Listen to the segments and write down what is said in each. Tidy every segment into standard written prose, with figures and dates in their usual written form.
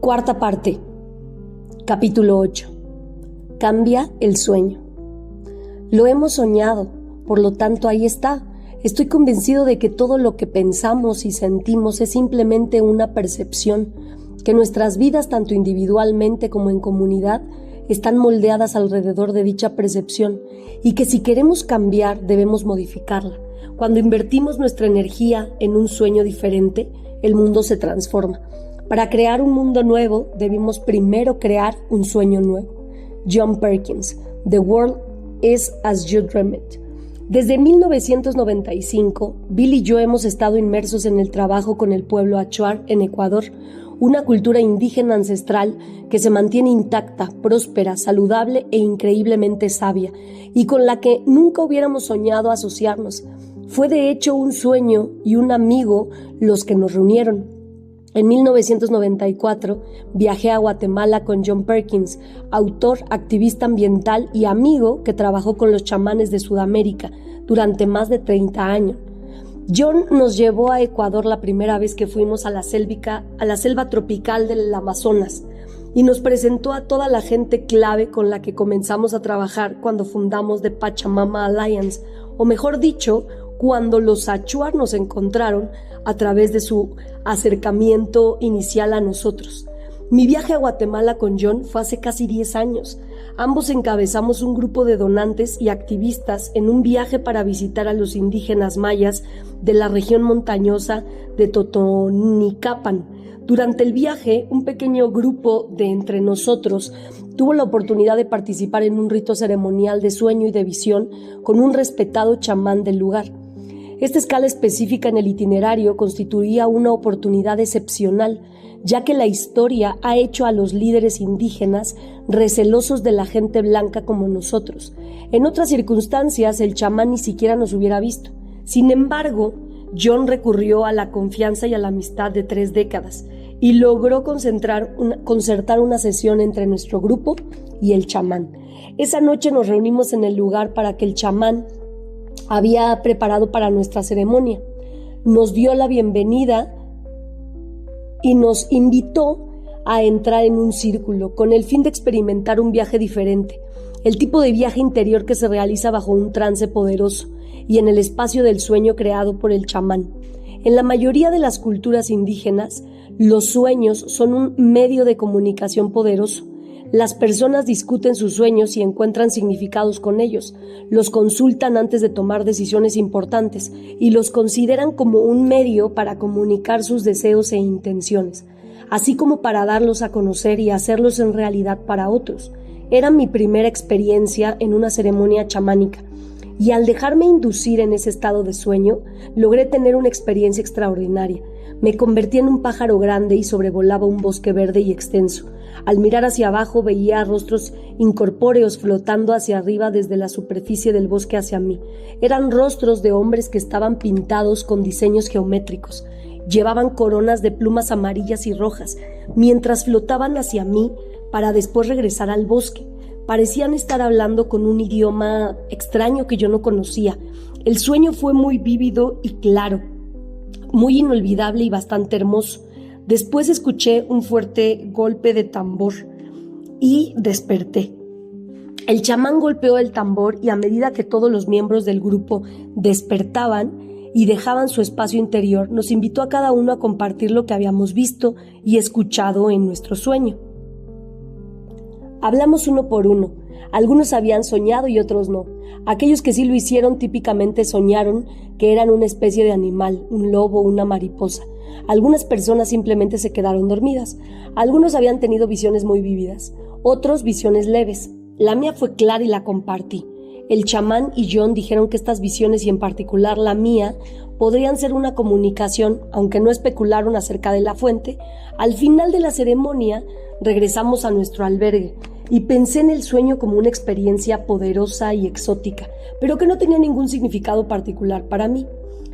Cuarta parte, capítulo 8. Cambia el sueño. Lo hemos soñado, por lo tanto ahí está. Estoy convencido de que todo lo que pensamos y sentimos es simplemente una percepción, que nuestras vidas, tanto individualmente como en comunidad, están moldeadas alrededor de dicha percepción y que si queremos cambiar debemos modificarla. Cuando invertimos nuestra energía en un sueño diferente, el mundo se transforma. Para crear un mundo nuevo, debimos primero crear un sueño nuevo. John Perkins, The World is as You Dream It. Desde 1995, Bill y yo hemos estado inmersos en el trabajo con el pueblo achuar en Ecuador, una cultura indígena ancestral que se mantiene intacta, próspera, saludable e increíblemente sabia, y con la que nunca hubiéramos soñado asociarnos. Fue de hecho un sueño y un amigo los que nos reunieron. En 1994 viajé a Guatemala con John Perkins, autor, activista ambiental y amigo que trabajó con los chamanes de Sudamérica durante más de 30 años. John nos llevó a Ecuador la primera vez que fuimos a la selva tropical del Amazonas y nos presentó a toda la gente clave con la que comenzamos a trabajar cuando fundamos The Pachamama Alliance, o mejor dicho, cuando los achuar nos encontraron a través de su acercamiento inicial a nosotros. Mi viaje a Guatemala con John fue hace casi 10 años. Ambos encabezamos un grupo de donantes y activistas en un viaje para visitar a los indígenas mayas de la región montañosa de Totonicapan. Durante el viaje, un pequeño grupo de entre nosotros tuvo la oportunidad de participar en un rito ceremonial de sueño y de visión con un respetado chamán del lugar. Esta escala específica en el itinerario constituía una oportunidad excepcional, ya que la historia ha hecho a los líderes indígenas recelosos de la gente blanca como nosotros. En otras circunstancias, el chamán ni siquiera nos hubiera visto. Sin embargo, John recurrió a la confianza y a la amistad de 3 décadas y logró concertar una sesión entre nuestro grupo y el chamán. Esa noche nos reunimos en el lugar para que el chamán había preparado para nuestra ceremonia. Nos dio la bienvenida y nos invitó a entrar en un círculo con el fin de experimentar un viaje diferente, el tipo de viaje interior que se realiza bajo un trance poderoso y en el espacio del sueño creado por el chamán. En la mayoría de las culturas indígenas, los sueños son un medio de comunicación poderoso. Las personas discuten sus sueños y encuentran significados con ellos, los consultan antes de tomar decisiones importantes y los consideran como un medio para comunicar sus deseos e intenciones, así como para darlos a conocer y hacerlos en realidad para otros. Era mi primera experiencia en una ceremonia chamánica y al dejarme inducir en ese estado de sueño, logré tener una experiencia extraordinaria. Me convertí en un pájaro grande y sobrevolaba un bosque verde y extenso. Al mirar hacia abajo veía rostros incorpóreos flotando hacia arriba desde la superficie del bosque hacia mí. Eran rostros de hombres que estaban pintados con diseños geométricos. Llevaban coronas de plumas amarillas y rojas, mientras flotaban hacia mí para después regresar al bosque. Parecían estar hablando con un idioma extraño que yo no conocía. El sueño fue muy vívido y claro, muy inolvidable y bastante hermoso. Después escuché un fuerte golpe de tambor y desperté. El chamán golpeó el tambor y a medida que todos los miembros del grupo despertaban y dejaban su espacio interior, nos invitó a cada uno a compartir lo que habíamos visto y escuchado en nuestro sueño. Hablamos uno por uno. Algunos habían soñado y otros no. Aquellos que sí lo hicieron típicamente soñaron que eran una especie de animal, un lobo, una mariposa. Algunas personas simplemente se quedaron dormidas. Algunos habían tenido visiones muy vívidas, otros visiones leves. La mía fue clara y la compartí. El chamán y John dijeron que estas visiones, y en particular la mía, podrían ser una comunicación, aunque no especularon acerca de la fuente. Al final de la ceremonia, regresamos a nuestro albergue y pensé en el sueño como una experiencia poderosa y exótica, pero que no tenía ningún significado particular para mí.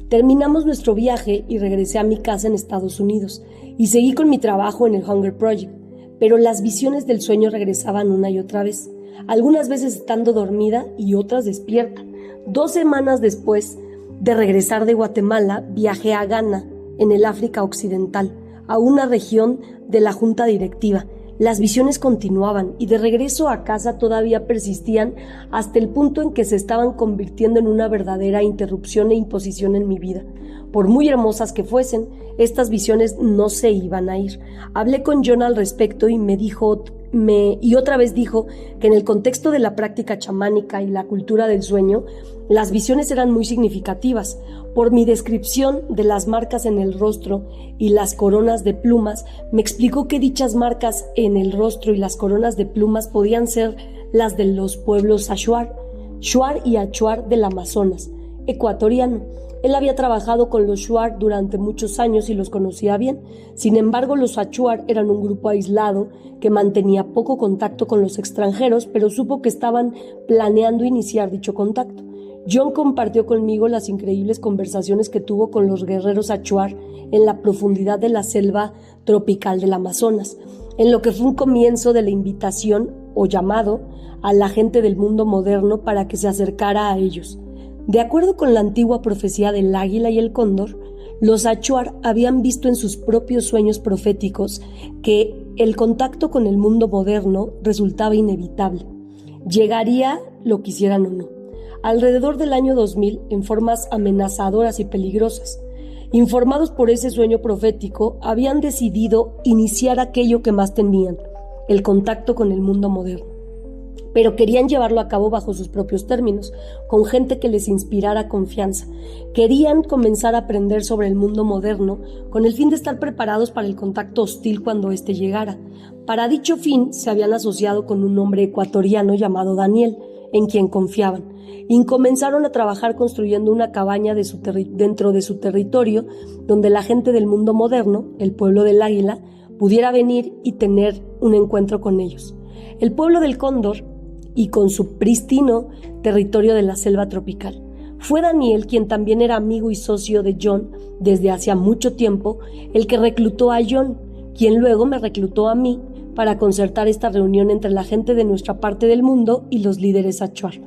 Terminamos nuestro viaje y regresé a mi casa en Estados Unidos y seguí con mi trabajo en el Hunger Project, pero las visiones del sueño regresaban una y otra vez, algunas veces estando dormida y otras despierta. 2 semanas después de regresar de Guatemala, viajé a Ghana, en el África Occidental, a una región de la junta directiva. Las visiones continuaban y de regreso a casa todavía persistían hasta el punto en que se estaban convirtiendo en una verdadera interrupción e imposición en mi vida. Por muy hermosas que fuesen, estas visiones no se iban a ir. Hablé con John al respecto y otra vez dijo que en el contexto de la práctica chamánica y la cultura del sueño, las visiones eran muy significativas. Por mi descripción de las marcas en el rostro y las coronas de plumas, me explicó que dichas marcas en el rostro y las coronas de plumas podían ser las de los pueblos Shuar y Achuar del Amazonas, ecuatoriano. Él había trabajado con los Shuar durante muchos años y los conocía bien. Sin embargo, los Achuar eran un grupo aislado que mantenía poco contacto con los extranjeros, pero supo que estaban planeando iniciar dicho contacto. John compartió conmigo las increíbles conversaciones que tuvo con los guerreros Achuar en la profundidad de la selva tropical del Amazonas, en lo que fue un comienzo de la invitación o llamado a la gente del mundo moderno para que se acercara a ellos. De acuerdo con la antigua profecía del águila y el cóndor, los Achuar habían visto en sus propios sueños proféticos que el contacto con el mundo moderno resultaba inevitable. Llegaría lo quisieran o no. Alrededor del año 2000, en formas amenazadoras y peligrosas. Informados por ese sueño profético, habían decidido iniciar aquello que más temían, el contacto con el mundo moderno. Pero querían llevarlo a cabo bajo sus propios términos, con gente que les inspirara confianza. Querían comenzar a aprender sobre el mundo moderno con el fin de estar preparados para el contacto hostil cuando éste llegara. Para dicho fin, se habían asociado con un hombre ecuatoriano llamado Daniel, en quien confiaban, y comenzaron a trabajar construyendo una cabaña dentro de su territorio donde la gente del mundo moderno, el pueblo del águila, pudiera venir y tener un encuentro con ellos. El pueblo del cóndor y con su prístino territorio de la selva tropical. Fue Daniel, quien también era amigo y socio de John desde hacía mucho tiempo, el que reclutó a John, quien luego me reclutó a mí para concertar esta reunión entre la gente de nuestra parte del mundo y los líderes Achuar.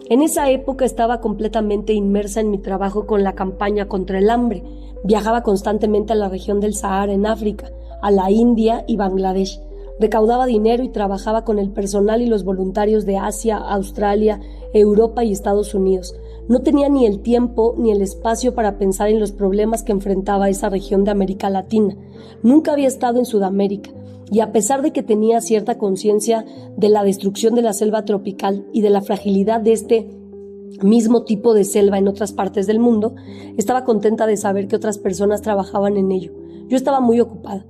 En esa época estaba completamente inmersa en mi trabajo con la campaña contra el hambre. Viajaba constantemente a la región del Sahara en África, a la India y Bangladesh. Recaudaba dinero y trabajaba con el personal y los voluntarios de Asia, Australia, Europa y Estados Unidos. No tenía ni el tiempo ni el espacio para pensar en los problemas que enfrentaba esa región de América Latina. Nunca había estado en Sudamérica, y a pesar de que tenía cierta conciencia de la destrucción de la selva tropical y de la fragilidad de este mismo tipo de selva en otras partes del mundo, estaba contenta de saber que otras personas trabajaban en ello. Yo estaba muy ocupada.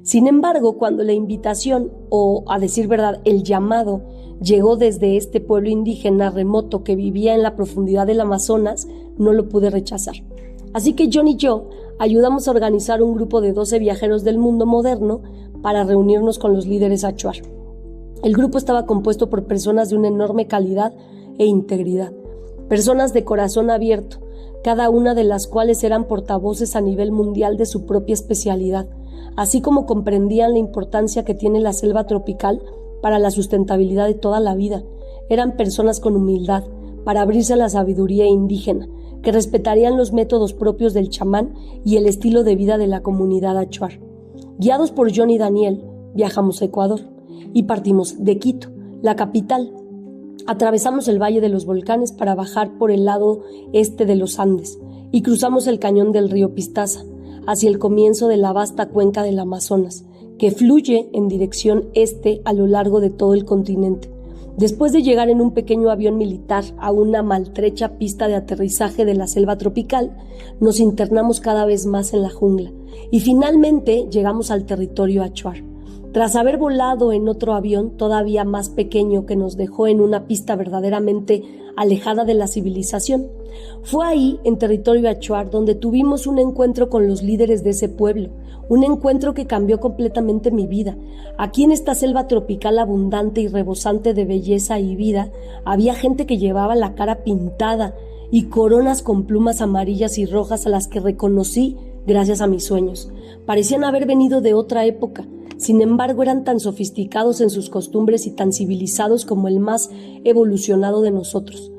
Sin embargo, cuando la invitación, o a decir verdad, el llamado, llegó desde este pueblo indígena remoto que vivía en la profundidad del Amazonas, no lo pude rechazar. Así que John y yo ayudamos a organizar un grupo de 12 viajeros del mundo moderno para reunirnos con los líderes Achuar. El grupo estaba compuesto por personas de una enorme calidad e integridad, personas de corazón abierto, cada una de las cuales eran portavoces a nivel mundial de su propia especialidad, así como comprendían la importancia que tiene la selva tropical para la sustentabilidad de toda la vida. Eran personas con humildad, para abrirse a la sabiduría indígena, que respetarían los métodos propios del chamán y el estilo de vida de la comunidad Achuar. Guiados por John y Daniel, viajamos a Ecuador y partimos de Quito, la capital. Atravesamos el Valle de los Volcanes para bajar por el lado este de los Andes y cruzamos el cañón del río Pistaza hacia el comienzo de la vasta cuenca del Amazonas, que fluye en dirección este a lo largo de todo el continente. Después de llegar en un pequeño avión militar a una maltrecha pista de aterrizaje de la selva tropical, nos internamos cada vez más en la jungla y finalmente llegamos al territorio Achuar. Tras haber volado en otro avión todavía más pequeño que nos dejó en una pista verdaderamente alejada de la civilización, fue ahí, en territorio Achuar, donde tuvimos un encuentro con los líderes de ese pueblo, un encuentro que cambió completamente mi vida. Aquí en esta selva tropical abundante y rebosante de belleza y vida, había gente que llevaba la cara pintada y coronas con plumas amarillas y rojas a las que reconocí gracias a mis sueños. Parecían haber venido de otra época. Sin embargo, eran tan sofisticados en sus costumbres y tan civilizados como el más evolucionado de nosotros.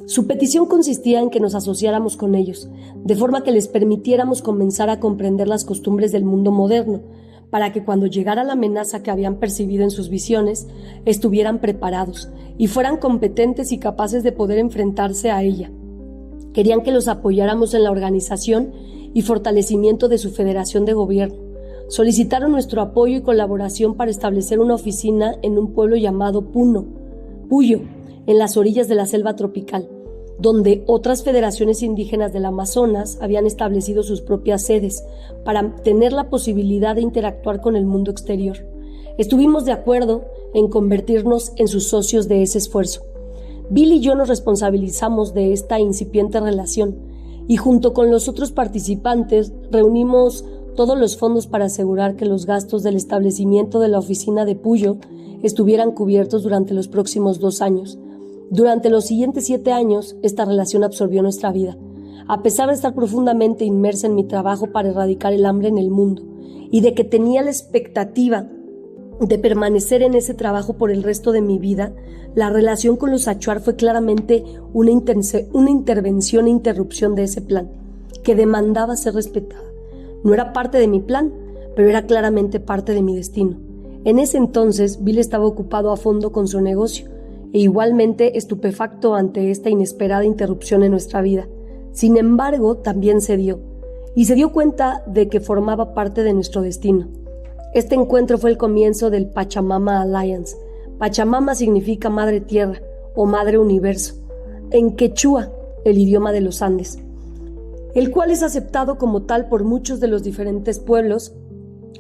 Su petición consistía en que nos asociáramos con ellos, de forma que les permitiéramos comenzar a comprender las costumbres del mundo moderno, para que cuando llegara la amenaza que habían percibido en sus visiones, estuvieran preparados y fueran competentes y capaces de poder enfrentarse a ella. Querían que los apoyáramos en la organización y fortalecimiento de su federación de gobierno. Solicitaron nuestro apoyo y colaboración para establecer una oficina en un pueblo llamado Puyo, en las orillas de la selva tropical, donde otras federaciones indígenas del Amazonas habían establecido sus propias sedes para tener la posibilidad de interactuar con el mundo exterior. Estuvimos de acuerdo en convertirnos en sus socios de ese esfuerzo. Bill y yo nos responsabilizamos de esta incipiente relación y junto con los otros participantes reunimos todos los fondos para asegurar que los gastos del establecimiento de la oficina de Puyo estuvieran cubiertos durante los próximos 2 años. Durante los siguientes 7 años, esta relación absorbió nuestra vida. A pesar de estar profundamente inmersa en mi trabajo para erradicar el hambre en el mundo y de que tenía la expectativa de permanecer en ese trabajo por el resto de mi vida, la relación con los Achuar fue claramente una intervención e interrupción de ese plan, que demandaba ser respetada. No era parte de mi plan, pero era claramente parte de mi destino. En ese entonces, Bill estaba ocupado a fondo con su negocio, e igualmente estupefacto ante esta inesperada interrupción en nuestra vida. Sin embargo, también se dio cuenta de que formaba parte de nuestro destino. Este encuentro fue el comienzo del Pachamama Alliance. Pachamama significa Madre Tierra o Madre Universo, en quechua, el idioma de los Andes, el cual es aceptado como tal por muchos de los diferentes pueblos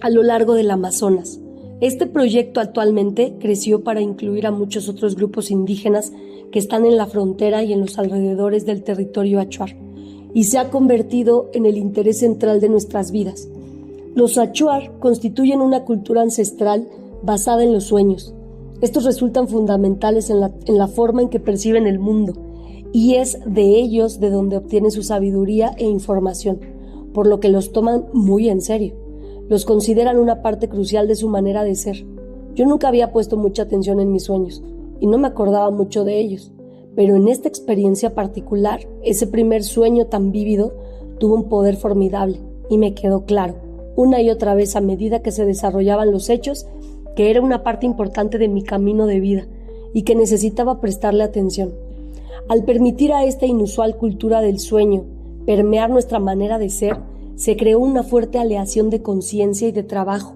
a lo largo del Amazonas. Este proyecto actualmente creció para incluir a muchos otros grupos indígenas que están en la frontera y en los alrededores del territorio Achuar, y se ha convertido en el interés central de nuestras vidas. Los Achuar constituyen una cultura ancestral basada en los sueños. Estos resultan fundamentales en la forma en que perciben el mundo, y es de ellos de donde obtienen su sabiduría e información, por lo que los toman muy en serio. Los consideran una parte crucial de su manera de ser. Yo nunca había puesto mucha atención en mis sueños y no me acordaba mucho de ellos, pero en esta experiencia particular, ese primer sueño tan vívido tuvo un poder formidable y me quedó claro, una y otra vez a medida que se desarrollaban los hechos, que era una parte importante de mi camino de vida y que necesitaba prestarle atención. Al permitir a esta inusual cultura del sueño permear nuestra manera de ser, se creó una fuerte aleación de conciencia y de trabajo,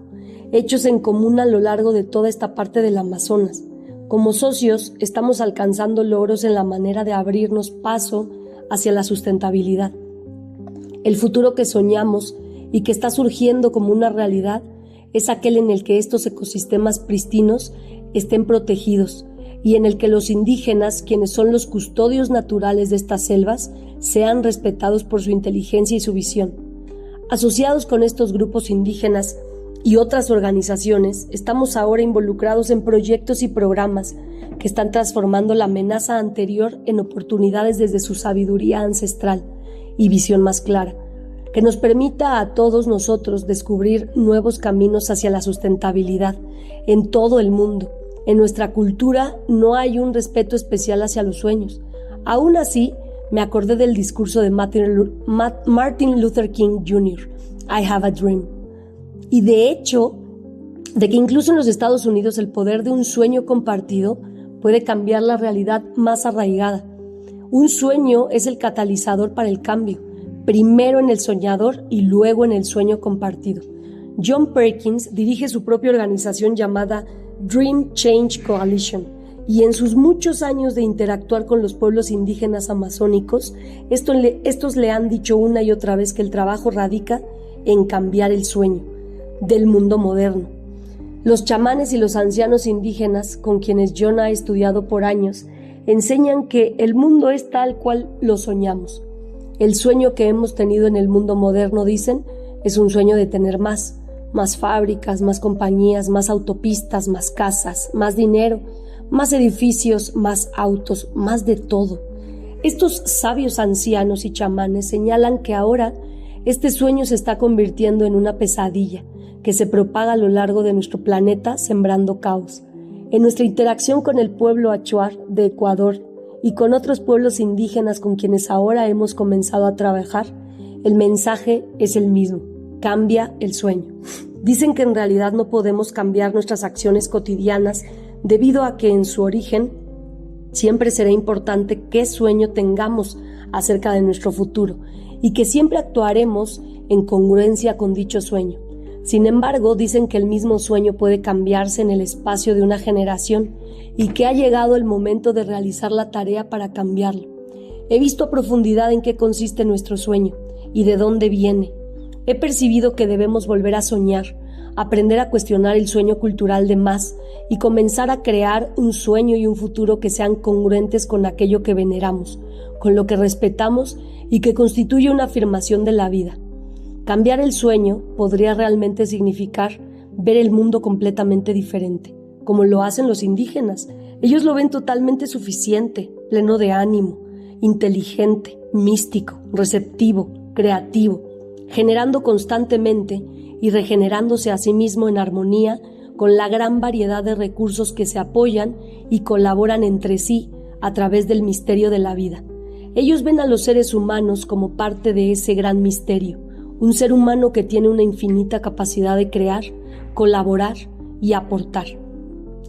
hechos en común a lo largo de toda esta parte del Amazonas. Como socios, estamos alcanzando logros en la manera de abrirnos paso hacia la sustentabilidad. El futuro que soñamos y que está surgiendo como una realidad es aquel en el que estos ecosistemas pristinos estén protegidos y en el que los indígenas, quienes son los custodios naturales de estas selvas, sean respetados por su inteligencia y su visión. Asociados con estos grupos indígenas y otras organizaciones, estamos ahora involucrados en proyectos y programas que están transformando la amenaza anterior en oportunidades desde su sabiduría ancestral y visión más clara, que nos permita a todos nosotros descubrir nuevos caminos hacia la sustentabilidad en todo el mundo. En nuestra cultura no hay un respeto especial hacia los sueños. Aún así, me acordé del discurso de Martin Luther King Jr., I have a dream. Y de hecho, de que incluso en los Estados Unidos el poder de un sueño compartido puede cambiar la realidad más arraigada. Un sueño es el catalizador para el cambio, primero en el soñador y luego en el sueño compartido. John Perkins dirige su propia organización llamada Dream Change Coalition, y en sus muchos años de interactuar con los pueblos indígenas amazónicos, estos le han dicho una y otra vez que el trabajo radica en cambiar el sueño del mundo moderno. Los chamanes y los ancianos indígenas, con quienes John ha estudiado por años, enseñan que el mundo es tal cual lo soñamos. El sueño que hemos tenido en el mundo moderno, dicen, es un sueño de tener más fábricas, más compañías, más autopistas, más casas, más dinero, más edificios, más autos, más de todo. Estos sabios ancianos y chamanes señalan que ahora este sueño se está convirtiendo en una pesadilla que se propaga a lo largo de nuestro planeta sembrando caos. En nuestra interacción con el pueblo Achuar de Ecuador y con otros pueblos indígenas con quienes ahora hemos comenzado a trabajar, el mensaje es el mismo: cambia el sueño. Dicen que en realidad no podemos cambiar nuestras acciones cotidianas debido a que en su origen siempre será importante qué sueño tengamos acerca de nuestro futuro y que siempre actuaremos en congruencia con dicho sueño. Sin embargo, dicen que el mismo sueño puede cambiarse en el espacio de una generación y que ha llegado el momento de realizar la tarea para cambiarlo. He visto a profundidad en qué consiste nuestro sueño y de dónde viene. He percibido que debemos volver a soñar, aprender a cuestionar el sueño cultural de más y comenzar a crear un sueño y un futuro que sean congruentes con aquello que veneramos, con lo que respetamos y que constituye una afirmación de la vida. Cambiar el sueño podría realmente significar ver el mundo completamente diferente, como lo hacen los indígenas. Ellos lo ven totalmente suficiente, pleno de ánimo, inteligente, místico, receptivo, creativo, generando constantemente y regenerándose a sí mismo en armonía con la gran variedad de recursos que se apoyan y colaboran entre sí a través del misterio de la vida. Ellos ven a los seres humanos como parte de ese gran misterio, un ser humano que tiene una infinita capacidad de crear, colaborar y aportar.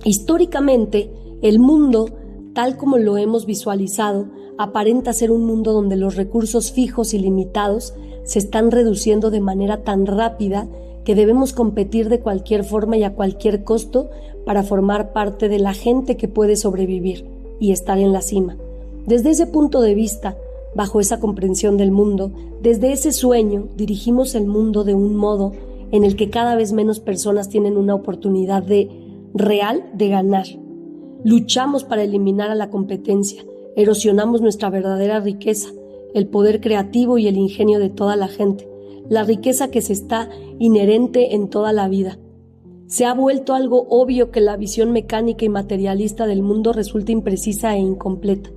Históricamente, el mundo, tal como lo hemos visualizado, aparenta ser un mundo donde los recursos fijos y limitados se están reduciendo de manera tan rápida que debemos competir de cualquier forma y a cualquier costo para formar parte de la gente que puede sobrevivir y estar en la cima. Desde ese punto de vista, bajo esa comprensión del mundo, desde ese sueño, dirigimos el mundo de un modo en el que cada vez menos personas tienen una oportunidad real de ganar. Luchamos para eliminar a la competencia, erosionamos nuestra verdadera riqueza, el poder creativo y el ingenio de toda la gente, la riqueza que se está inherente en toda la vida. Se ha vuelto algo obvio que la visión mecánica y materialista del mundo resulta imprecisa e incompleta.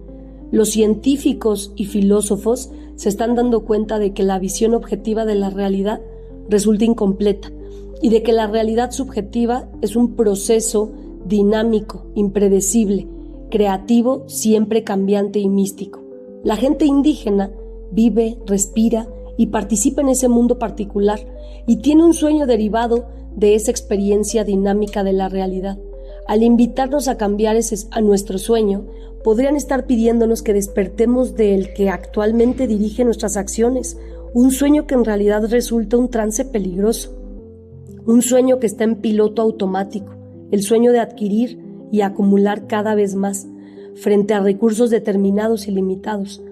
Los científicos y filósofos se están dando cuenta de que la visión objetiva de la realidad resulta incompleta y de que la realidad subjetiva es un proceso dinámico, impredecible, creativo, siempre cambiante y místico. La gente indígena vive, respira y participa en ese mundo particular y tiene un sueño derivado de esa experiencia dinámica de la realidad. Al invitarnos a cambiar a nuestro sueño, podrían estar pidiéndonos que despertemos del que actualmente dirige nuestras acciones, un sueño que en realidad resulta un trance peligroso, un sueño que está en piloto automático, el sueño de adquirir y acumular cada vez más frente a recursos determinados y limitados,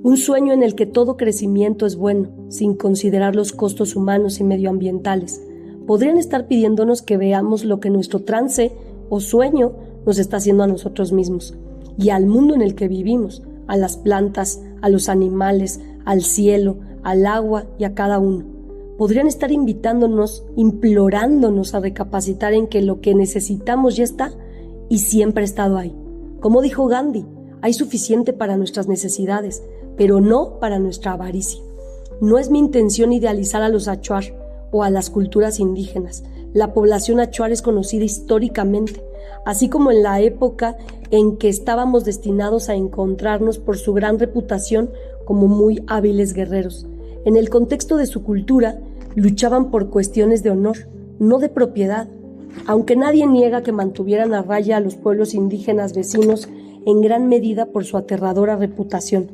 un sueño en el que todo crecimiento es bueno, sin considerar los costos humanos y medioambientales. Podrían estar pidiéndonos que veamos lo que nuestro trance o sueño nos está haciendo a nosotros mismos y al mundo en el que vivimos, a las plantas, a los animales, al cielo, al agua y a cada uno. Podrían estar invitándonos, implorándonos a recapacitar en que lo que necesitamos ya está y siempre ha estado ahí. Como dijo Gandhi, hay suficiente para nuestras necesidades, pero no para nuestra avaricia. No es mi intención idealizar a los achuar o a las culturas indígenas. La población achuar es conocida históricamente, así como en la época en que estábamos destinados a encontrarnos por su gran reputación como muy hábiles guerreros. En el contexto de su cultura, luchaban por cuestiones de honor, no de propiedad, aunque nadie niega que mantuvieran a raya a los pueblos indígenas vecinos en gran medida por su aterradora reputación.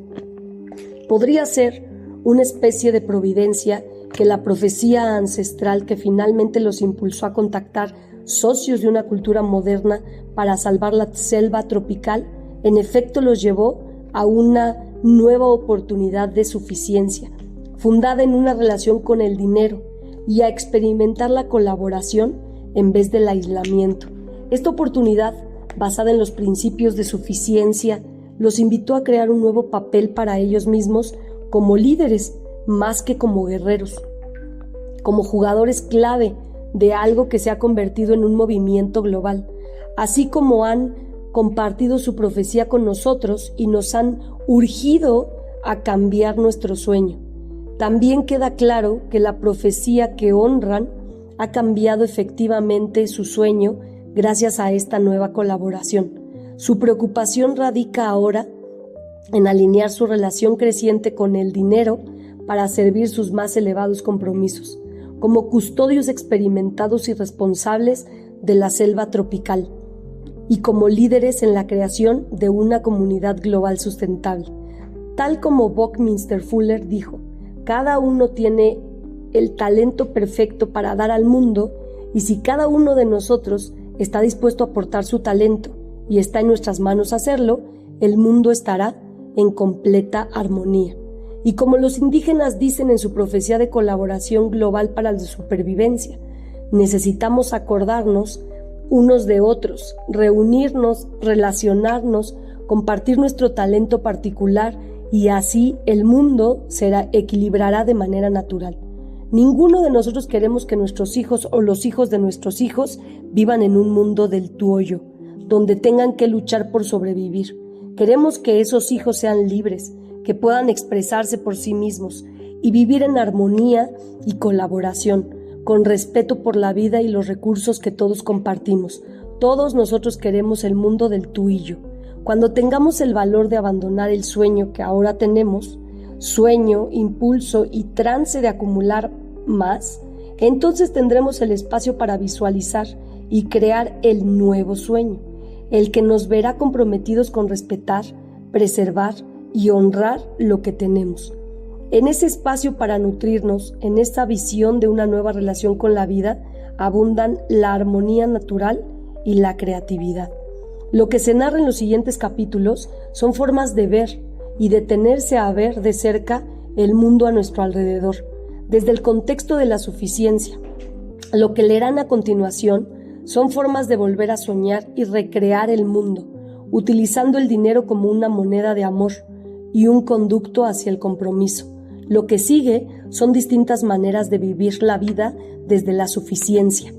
Podría ser una especie de providencia que la profecía ancestral que finalmente los impulsó a contactar socios de una cultura moderna para salvar la selva tropical, en efecto los llevó a una nueva oportunidad de suficiencia, fundada en una relación con el dinero y a experimentar la colaboración en vez del aislamiento. Esta oportunidad, basada en los principios de suficiencia, los invitó a crear un nuevo papel para ellos mismos como líderes más que como guerreros, como jugadores clave de algo que se ha convertido en un movimiento global, así como han compartido su profecía con nosotros y nos han urgido a cambiar nuestro sueño. También queda claro que la profecía que honran ha cambiado efectivamente su sueño gracias a esta nueva colaboración. Su preocupación radica ahora en alinear su relación creciente con el dinero para servir sus más elevados compromisos, como custodios experimentados y responsables de la selva tropical, y como líderes en la creación de una comunidad global sustentable. Tal como Buckminster Fuller dijo, cada uno tiene el talento perfecto para dar al mundo, y si cada uno de nosotros está dispuesto a aportar su talento y está en nuestras manos hacerlo, el mundo estará en completa armonía. Y como los indígenas dicen en su profecía de colaboración global para la supervivencia, necesitamos acordarnos unos de otros, reunirnos, relacionarnos, compartir nuestro talento particular, y así el mundo se equilibrará de manera natural. Ninguno de nosotros queremos que nuestros hijos o los hijos de nuestros hijos vivan en un mundo del tú o yo, donde tengan que luchar por sobrevivir. Queremos que esos hijos sean libres, que puedan expresarse por sí mismos y vivir en armonía y colaboración, con respeto por la vida y los recursos que todos compartimos. Todos nosotros queremos el mundo del tú y yo. Cuando tengamos el valor de abandonar el sueño que ahora tenemos, sueño, impulso y trance de acumular más, entonces tendremos el espacio para visualizar y crear el nuevo sueño, el que nos verá comprometidos con respetar, preservar y honrar lo que tenemos. En ese espacio para nutrirnos, en esta visión de una nueva relación con la vida, abundan la armonía natural y la creatividad. Lo que se narra en los siguientes capítulos son formas de ver y detenerse a ver de cerca el mundo a nuestro alrededor, desde el contexto de la suficiencia. Lo que leerán a continuación son formas de volver a soñar y recrear el mundo, utilizando el dinero como una moneda de amor y un conducto hacia el compromiso. Lo que sigue son distintas maneras de vivir la vida desde la suficiencia,